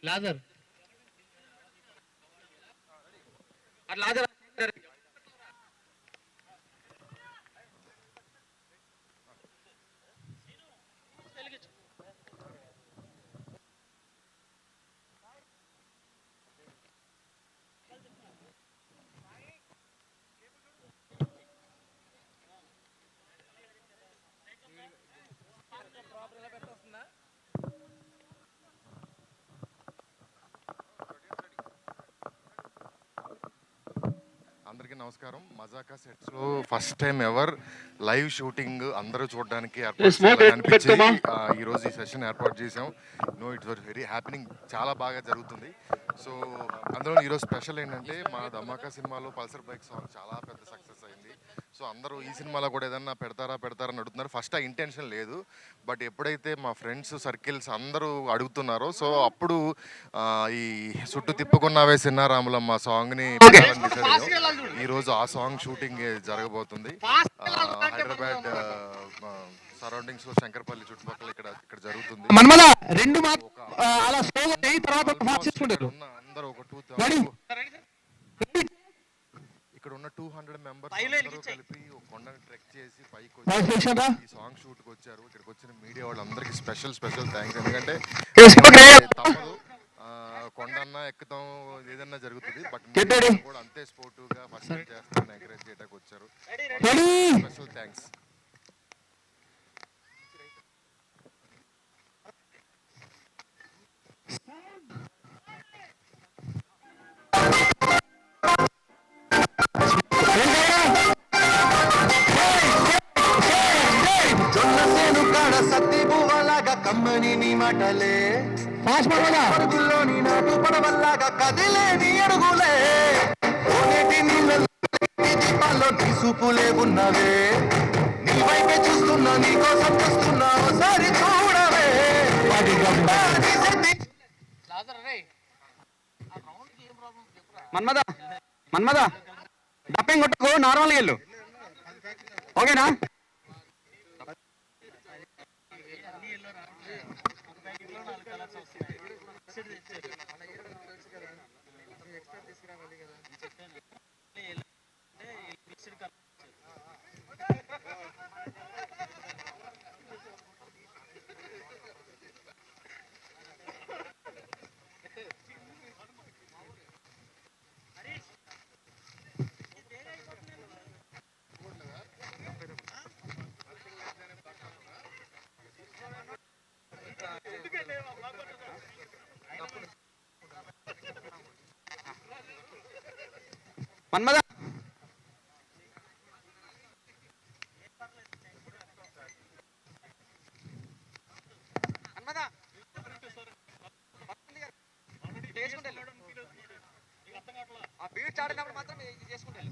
Speaker 2: లాజర్
Speaker 7: అట్లా
Speaker 8: అందరికీ నమస్కారం. మజాకా సెట్స్ లో first time ever live shooting అందరూ చూడడానికి ఈ రోజు ఈ సెషన్ ఏర్పాటు చేసాం. ఇట్స్ వెరీ హ్యాపెనింగ్, చాలా బాగా జరుగుతుంది. సో అందులో ఈరోజు స్పెషల్ ఏంటంటే మా ధమాకా సినిమాలో పల్సర్ బైక్ సాంగ్ చాలా పెద్ద సక్సెస్ అయింది. సో అందరూ ఈ సినిమాలో కూడా ఏదన్నా పెడతారని అడుగుతున్నారు. ఫస్ట్ ఆ ఇంటెన్షన్ లేదు, బట్ ఎప్పుడైతే మా ఫ్రెండ్స్ సర్కిల్స్ అందరూ అడుగుతున్నారో సో అప్పుడు ఈ చుట్టూ తిప్పుకున్నావే సిన్నారాములమ్మ సాంగ్ని ఈరోజు ఆ సాంగ్ షూటింగ్ జరగబోతుంది. హైదరాబాద్ సరౌండింగ్స్ లో శంకర్పల్లి చుట్టుపక్కల ఇక్కడ జరుగుతుంది.
Speaker 2: అలా తర్వాత
Speaker 8: అందరూ ఒక ఇక్కడ ఉన్న 200 మెంబర్స్ అందరూ కలిపి ఒక కొండని ట్రెక్ చేసి పైకి వచ్చి ఈ సాంగ్ షూట్ కి వచ్చారు. ఇక్కడికి వచ్చిన మీడియా వాళ్ళందరికీ స్పెషల్ థ్యాంక్స్. ఎందుకంటే తప్పదు, కొండన్నా ఎక్కుతాం ఏదన్నా జరుగుతుంది, బట్ కూడా అంతే స్పోర్టివ్ గా ఫస్ట్ చేస్తాను ఎంకరేజ్ చేయడానికి వచ్చారు. Special thanks.
Speaker 1: జొన్నసేను కాడ సత్తి పువ్వలాగా కమ్మని నీ మాటలే పరుగుల్లో నీ నాటు పడవల్లాగా కదిలే నీ అడుగులే కోనేటి నీళ్ళలో దీపాల్లో నీ సూపులే ఉన్నవే నీ వైపే చూస్తున్నా నీ కోసం చూస్తున్నా ఒకసారి చూడవే
Speaker 7: మన్మద డప్పింగ్ కొట్టకు, నార్మల్గా వెళ్ళు. ఓకేనా? మన్మద ఆ బీట్ ఆడినప్పుడు మాత్రం ఇది చేసుకుంటాను.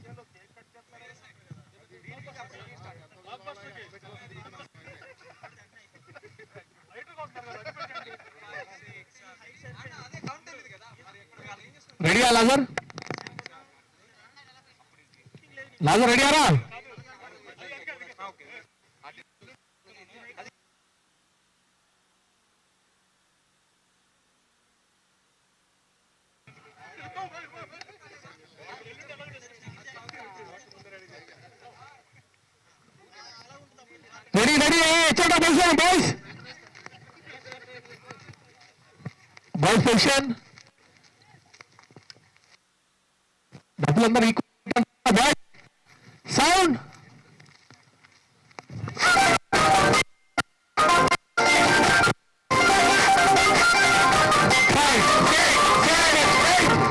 Speaker 2: రెడీ లాజర్ లాజర్ రెడీ ఆరా రెడీ రెడీ చూడండి బాయ్స్ బాయ్స్ బాయ్స్ సెక్షన్ డబ్బులందరూ బాయ్స్ సౌండ్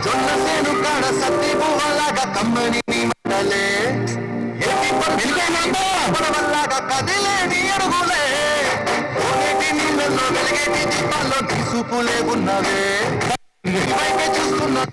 Speaker 1: జొన్నసేను కాడ సత్తి పువ్వలాగా కమ్మని నీ మాటలే పడవల్లాగా కదిలే నీ అడుగులే చూపులే ఉన్నవే నీ వైపే చూస్తున్నా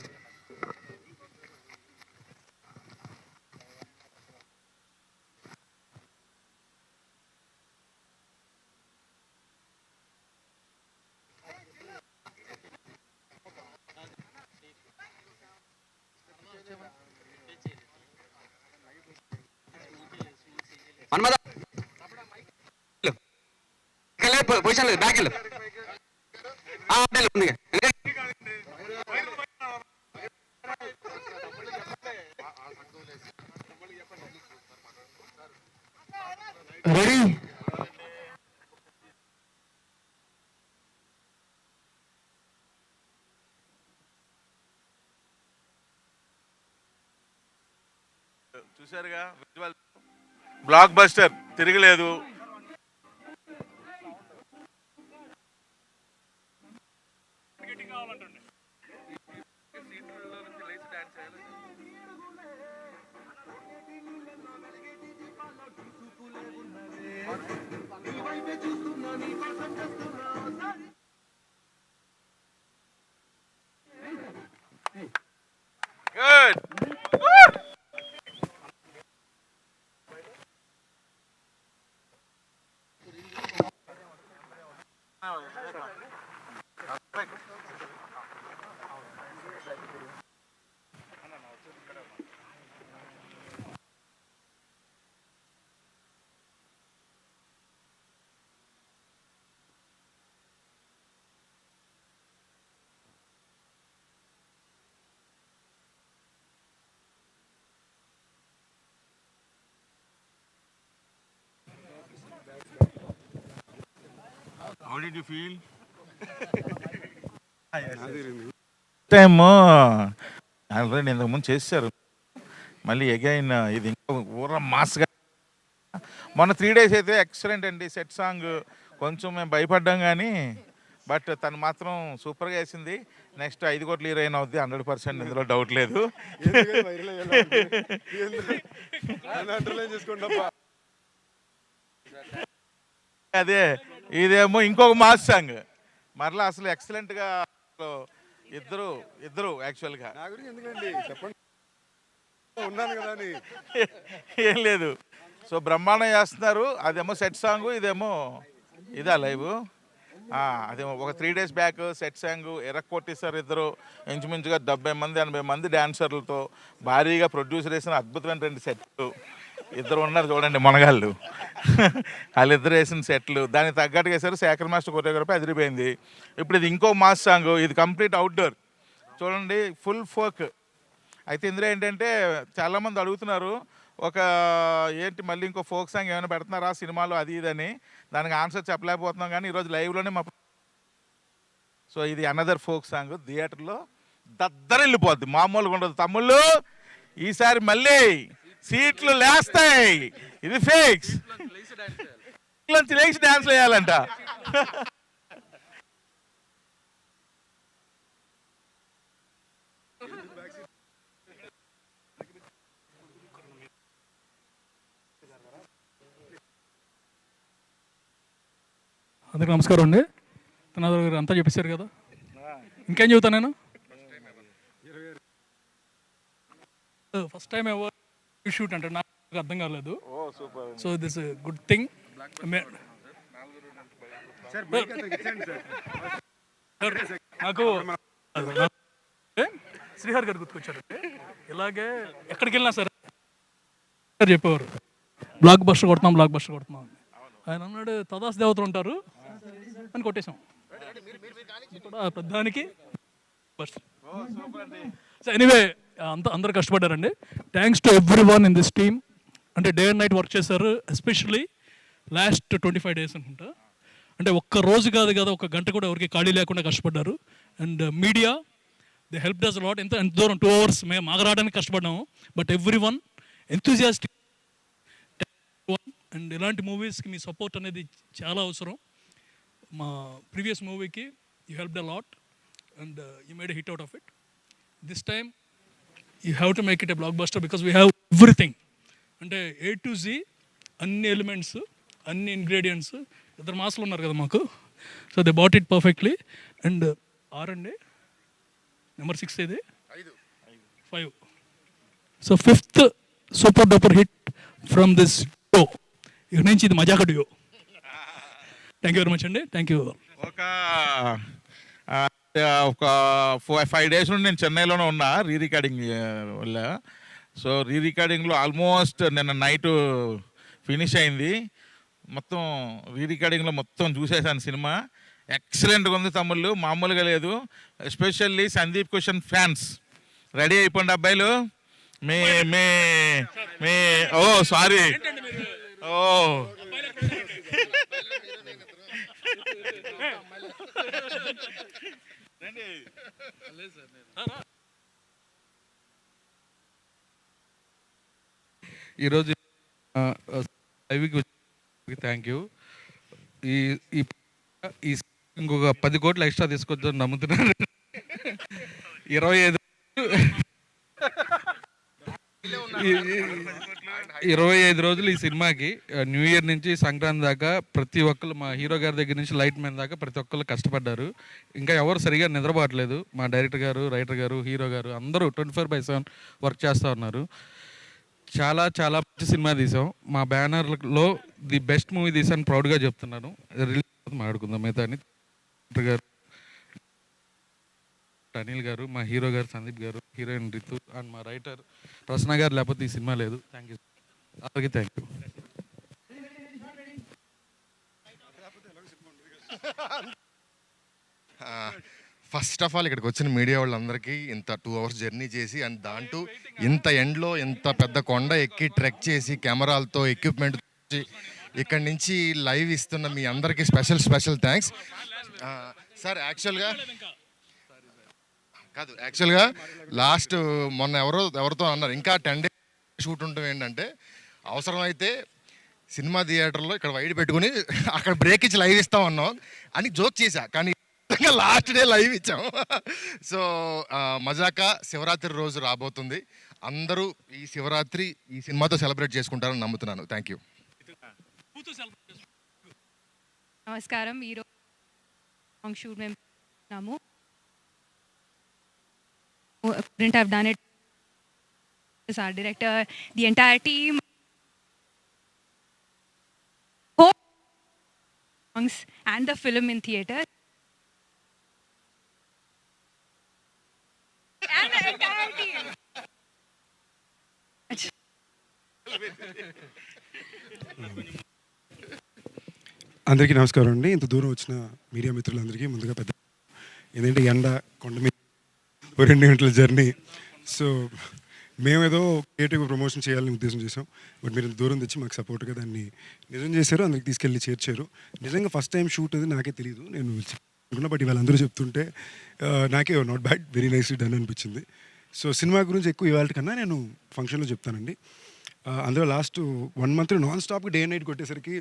Speaker 7: మన్మద పొజిషన్ లేదు, బ్యాక్ వెళ్ళు. ఉంది
Speaker 2: రెడీ
Speaker 9: చూసారుగా విజువల్ బ్లాక్ బస్టర్ తిరగలేదు. Good. How did you feel? Time already ఇంతకుముందు చేశారు, మళ్ళీ అగైన్ ఇది ఇంకా ఊర మాస్గా. మొన్న 3 days అయితే ఎక్సలెంట్ అండి. సెట్ సాంగ్ కొంచెం మేము భయపడ్డాం కానీ బట్ తను మాత్రం సూపర్గా వేసింది. నెక్స్ట్ 5 కోట్ల హీరోయిన్ అవుద్ది 100%, ఇందులో డౌట్ లేదు. అదే ఇదేమో ఇంకొక మాస్ సాంగ్ మరలా అసలు ఎక్సలెంట్గా ఇద్దరు యాక్చువల్గా ఏం లేదు. సో బ్రహ్మాండం చేస్తున్నారు. అదేమో సెట్ సాంగ్, ఇదేమో ఇదా లైవ్. అదేమో ఒక 3 days బ్యాక్ సెట్ సాంగ్ ఎరక్కొట్టేశారు ఇద్దరు. ఇంచుమించుగా 70 మంది 80 మంది డాన్సర్లతో భారీగా ప్రొడ్యూసర్ వేసిన అద్భుతమైన 2 సెట్లు. ఇద్దరు ఉన్నారు చూడండి మనగాళ్ళు, వాళ్ళిద్దరు వేసిన సెట్లు దానికి తగ్గట్టుగా వేశారు. శేఖర్ మాస్టర్ కొరియోగ్రఫీ అదిరిపోయింది. ఇప్పుడు ఇది ఇంకో మాస్ సాంగ్, ఇది కంప్లీట్ అవుట్డోర్ చూడండి, ఫుల్ ఫోక్. అయితే ఇందులో ఏంటంటే చాలామంది అడుగుతున్నారు ఒక ఏంటి మళ్ళీ ఇంకో ఫోక్ సాంగ్ ఏమైనా పెడుతున్నారా సినిమాలో అది ఇదని. దానికి ఆన్సర్ చెప్పలేకపోతున్నాం కానీ ఈరోజు లైవ్లోనే మా సో ఇది అనదర్ ఫోక్ సాంగ్ థియేటర్లో దద్దరిల్లిపోద్ది, మామూలుగా ఉండదు తమ్ముళ్ళు. ఈసారి మళ్ళీ సీట్లు లేస్తాయి, ఇది ఫిక్స్. లేచి డాన్స్ వేయాలంట.
Speaker 10: అందరికి నమస్కారం అండి. తనాదర్ గారు అంతా చెప్పేశారు కదా, ఇంకేం చెబుతాను నేను. ఫస్ట్ టైం ఎవరు షూట్ అంటే నాకు అర్థం కాలేదు. So this good thing. నాకు శ్రీహర్ గారు గుర్తుకొచ్చారండి. ఇలాగే ఎక్కడికి వెళ్ళినా సరే చెప్పేవారు బ్లాక్ బస్టర్ కొడుతున్నాం అని. ఆయన అన్నాడు తదాస్ దేవతలు ఉంటారు అని కొట్టేశాం. ప్రధానికి ఎనీవే అందరు కష్టపడ్డారండి. Thanks to everyone in this team. అంటే డే అండ్ నైట్ వర్క్ చేశారు, ఎస్పెషల్లీ లాస్ట్ 25 days అనుకుంటా. అంటే ఒక్క రోజు కాదు కదా, ఒక గంట కూడా ఎవరికి ఖాళీ లేకుండా కష్టపడ్డారు. And media they help us lot. ఎంత దూరం 2 hours మేము ఆగరావడానికి కష్టపడ్డాము. But everyone enthusiastic. And ఇలాంటి మూవీస్కి మీ సపోర్ట్ అనేది చాలా అవసరం. మా ప్రీవియస్ మూవీకి you helped a lot and you made a hit out of it. This time you have to make it a blockbuster because we have everything. అంటే A to Z అన్ని elements, అన్ని ingredients. 2 మాసాలు ఉన్నారు కదా మాకు. So they bought it perfectly. And 6 అండి, number 6 ఇది 5. So 5th super duper hit from this డో. ఇక నుంచి ఇది మజాక డియో. థ్యాంక్ యూ వెరీ మచ్ అండి. Thank you.
Speaker 9: ఒక 5 days నుండి నేను చెన్నైలోనే ఉన్నా రీ రికార్డింగ్ వల్ల. సో రీ రికార్డింగ్లో ఆల్మోస్ట్ నిన్న నైట్ ఫినిష్ అయింది. మొత్తం రీ రికార్డింగ్లో మొత్తం చూసేసాను సినిమా. ఎక్సలెంట్గా ఉంది తమ్ముళ్ళు, మామూలుగా లేదు. Especially Sandeep question fans ready అయిపోండి అబ్బాయిలు. మీ మీ మీ ఓ సారీ ఓ
Speaker 11: ఈరోజు లైవ్కి థ్యాంక్ యూ. ఈ ఈ ఇంకొక 10 కోట్లు ఎక్స్ట్రా తీసుకొచ్చని నమ్ముతున్నాను. 25 రోజులు ఈ సినిమాకి, న్యూ ఇయర్ నుంచి సంక్రాంతి దాకా ప్రతి ఒక్కరు, మా హీరో గారి దగ్గర నుంచి లైట్ మ్యాన్ దాకా ప్రతి ఒక్కరు కష్టపడ్డారు. ఇంకా ఎవరు సరిగా నిద్రపోవట్లేదు. మా డైరెక్టర్ గారు, రైటర్ గారు, హీరో గారు అందరూ 24/7 వర్క్ చేస్తూ ఉన్నారు. చాలా చాలా మంచి సినిమా తీసాం. మా బ్యానర్లో ది బెస్ట్ మూవీ తీసాను ప్రౌడ్గా చెప్తున్నాను. రిలీజ్ మాట్లాడుకుందాం మిగతా అని. గారు, అనిల్ గారు, మా హీరో గారు సందీప్ గారు, హీరోయిన్ రితు అండ్ మా రైటర్ ప్రసన్న గారు లేకపోతే ఈ సినిమా లేదు. థ్యాంక్ యూ అందరికీ. Thank you.
Speaker 8: First of all ఇక్కడికి వచ్చిన మీడియా వాళ్ళందరికీ ఇంత 2 hours జర్నీ చేసి అండ్ దాంట్లో ఇంత ఎండ్లో ఇంత పెద్ద కొండ ఎక్కి ట్రెక్ చేసి కెమెరాలతో ఎక్విప్మెంట్ ఇక్కడి నుంచి లైవ్ ఇస్తున్న మీ అందరికీ స్పెషల్ థ్యాంక్స్ సార్. యాక్చువల్గా లాస్ట్ మొన్న ఎవరితో అన్నారు ఇంకా 10 days షూట్ ఉండటం ఏంటంటే, అవసరమైతే సినిమా థియేటర్లో ఇక్కడ వైడ్ పెట్టుకుని అక్కడ బ్రేక్ ఇచ్చి లైవ్ ఇస్తామన్నాం అని జోక్ చేశా, కానీ లాస్ట్ డే లైవ్ ఇచ్చాం. సో మజాకా శివరాత్రి రోజు రాబోతుంది. అందరూ ఈ శివరాత్రి ఈ సినిమాతో సెలబ్రేట్ చేసుకుంటారని నమ్ముతున్నాను. Thank you.
Speaker 12: నమస్కారం. ఈరోజు సాంగ్ షూట్ మేము చేస్తున్నాము. couldn't have done it. Our director, the entire team, songs and the film in theater. And the entire team.
Speaker 13: అందరికీ నమస్కారం అండి. ఇంత దూరం వచ్చిన మీడియా మిత్రులందరికీ ముందుగా పెద్ద ఏంటంటే ఎండ కొండ మీద 2 గంటల జర్నీ. సో మేమేదో క్రియేటివ్ ప్రమోషన్ చేయాలని ఉద్దేశం చేసాం. బట్ మీరు దూరం తెచ్చి మాకు సపోర్ట్గా దాన్ని నిజం చేశారు, అందరికి తీసుకెళ్ళి చేర్చారు. నిజంగా ఫస్ట్ టైం షూట్ అది నాకే తెలియదు, నేను అనుకున్నా. బట్ ఇవాళ అందరూ చెప్తుంటే నాకే not bad, very nicely done అనిపించింది. సో సినిమా గురించి ఎక్కువ ఇవాళ కన్నా నేను ఫంక్షన్లో చెప్తానండి. అందులో లాస్ట్ 1 month నాన్ స్టాప్గా డే అండ్ నైట్ కొట్టేసరికి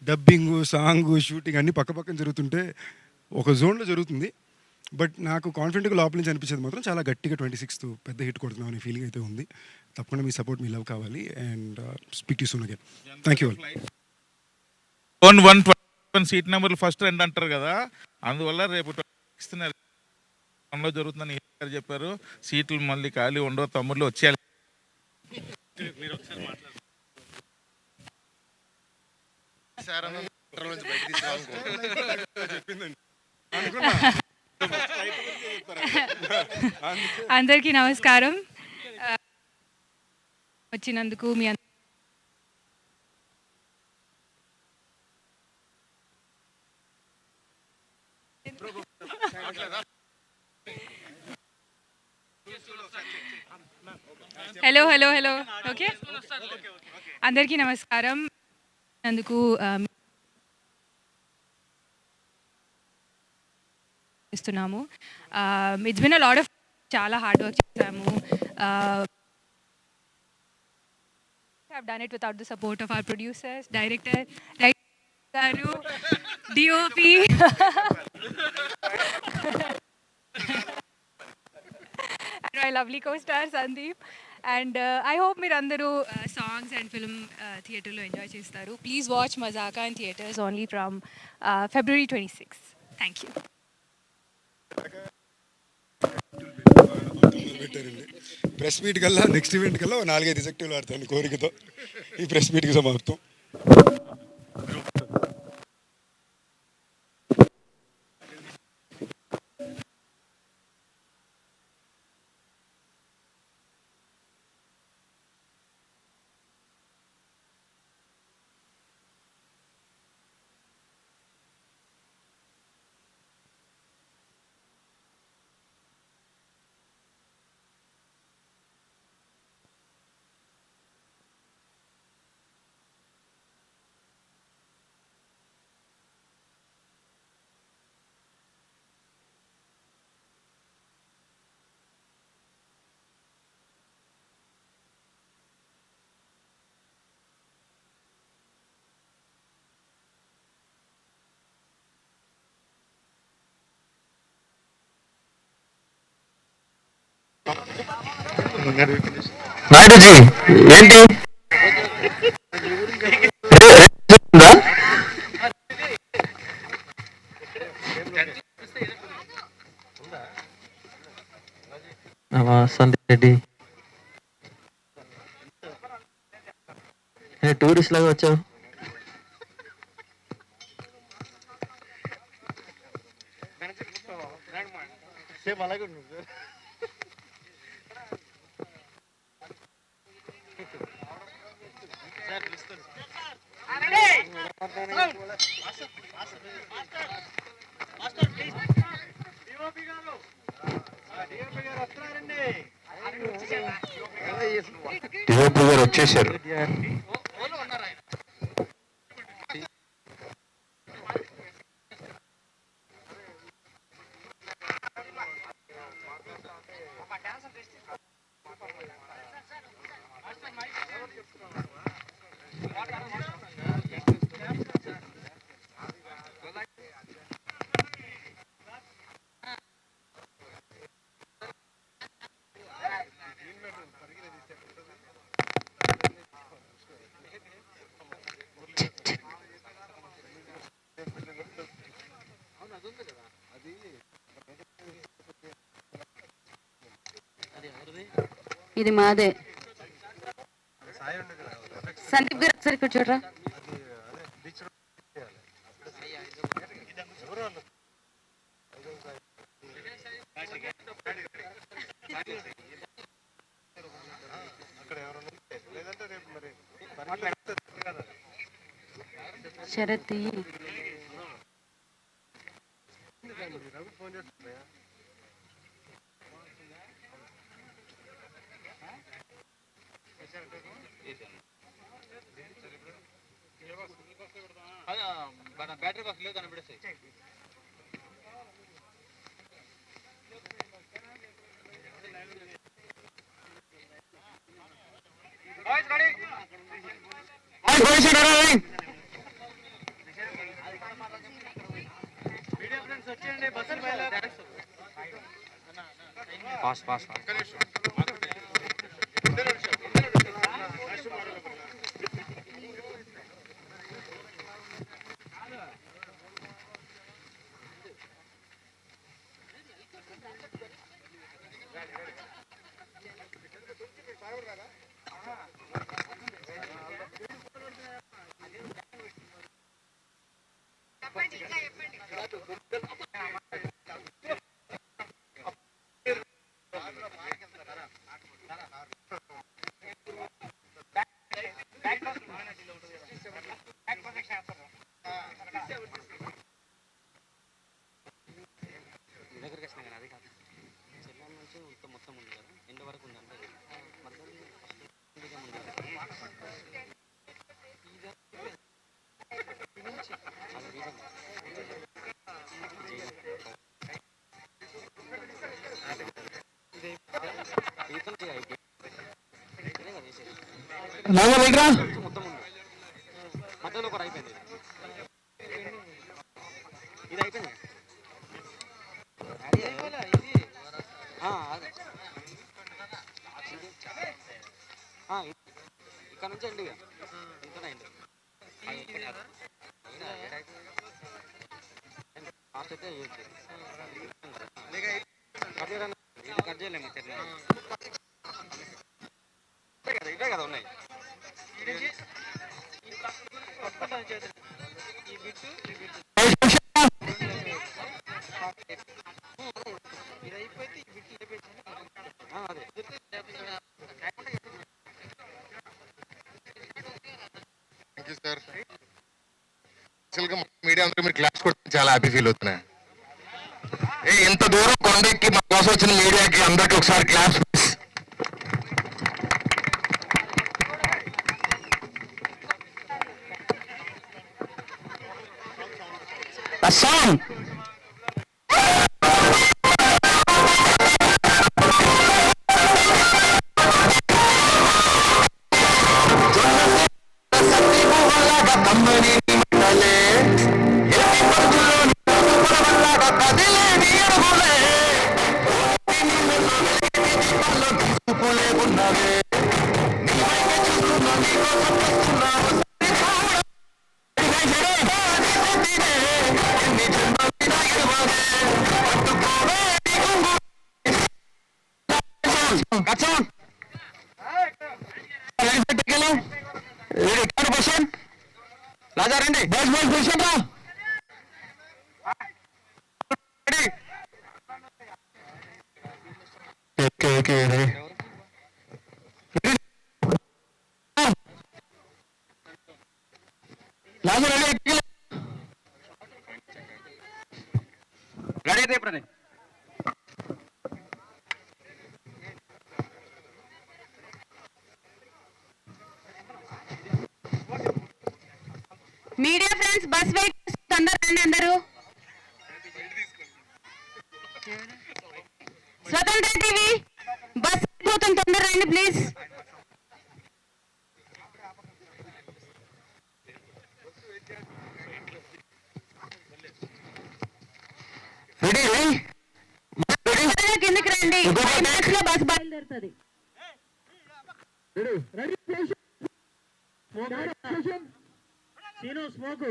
Speaker 13: డబ్బింగ్, సాంగ్, షూటింగ్ అన్నీ పక్కన జరుగుతుంటే ఒక జోన్లో జరుగుతుంది. బట్ నాకు కాన్ఫిడెంట్గా లోపల నుంచి అనిపించేది మాత్రం చాలా గట్టిగా 26th పెద్ద హిట్ కొడుతున్నాం అనే ఫీలింగ్ అయితే ఉంది. తప్పకుండా మీ సపోర్ట్, మీ లవ్ కావాలి. And speak to soon again. Thank you all.
Speaker 9: 121 seat నెంబర్లు ఫస్ట్ 2 అంటారు కదా, అందువల్ల రేపు 26th జరుగుతుందని చెప్పారు. సీట్లు మళ్ళీ ఖాళీ ఉండవు, తమ్ముళ్ళు వచ్చేయాలి.
Speaker 12: అందరికీ నమస్కారం. వచ్చినందుకు మీ హలో ఓకే. అందరికీ నమస్కారం. అందుకు ఇస్తున్నాము. It's been a lot of చాలా హార్డ్ వర్క్ చేసాము. have done it without the support of our producers, director, garu, DOP, and my lovely co-star Sandeep. And I hope meerandaru songs and film theatre lo enjoy chestaru. Please watch Mazaka in theatres only from February 26th. Thank you.
Speaker 13: పెట్టారండి. Press meet కల్లా next event కల్లా 4-5 ఎజెక్టివ్లు ఆడతాను కోరికతో. ఈ press మీట్కి సమాప్తం.
Speaker 3: నాయుడుజీ ఏంటి Sandeep Reddy tourist లాగా వచ్చావు.
Speaker 5: సేమ్ అలాగే ఉంటుంది సార్.
Speaker 3: డిఓపి గారు వచ్చేసారు.
Speaker 14: ఇది మాదే. సందీప్ గారు ఒకసారి ఇక్కడ చూడరా. శరత్
Speaker 7: బ్యాటరీ బాక్స్ లేదు కనిపిస్తాయి.
Speaker 3: ఫాస్ట్ ఫాస్ట్
Speaker 7: మధ్యలో ఒకటి అయిపోయింది. ఇది అయిపోయింది. ఇక్కడ నుంచి అండి ఇంతనండి లాస్ట్ అయితే కట్ చేయలేము ఇవే కదా ఉన్నాయి ఇది అయిపోతే ఈ బిట్లు అదే
Speaker 8: థ్యాంక్ యూ సార్. యాక్చువల్గా మీడియా అందరూ మీరు క్లాస్ కొట్టి చాలా హ్యాపీ ఫీల్ అవుతున్నాయి. ఇంత దూరం కొండెక్కి మా కోసం వచ్చిన మీడియాకి అందరికి ఒకసారి క్లాస్.
Speaker 1: సాంగ్ రాజారండి బస్ బస్ కూర్చోండి రా. ఓకే ఓకే రాజు రెడీ
Speaker 7: రెడీ అయితే ఇప్పుడు
Speaker 14: మీడియా ఫ్రెండ్స్ బస్ వెయిట్ అందరూ రండి అందరూ. స్వతంత్ర టీవీ బస్ పోతుంది తొందర రండి ప్లీజ్. కిందకి రండి, 5 minutes లో బస్ బయలుదేరుతుంది.
Speaker 2: Smoke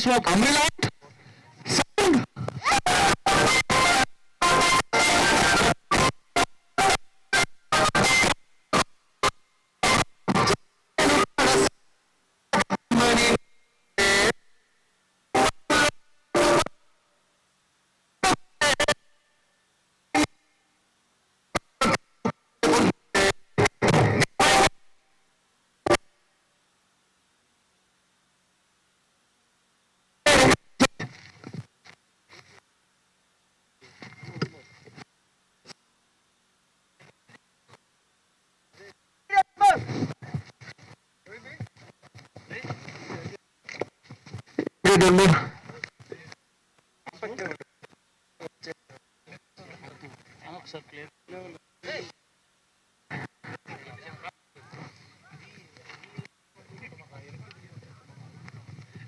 Speaker 1: smoke అమ్మిలా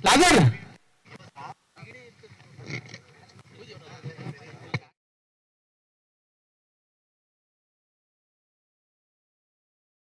Speaker 1: logger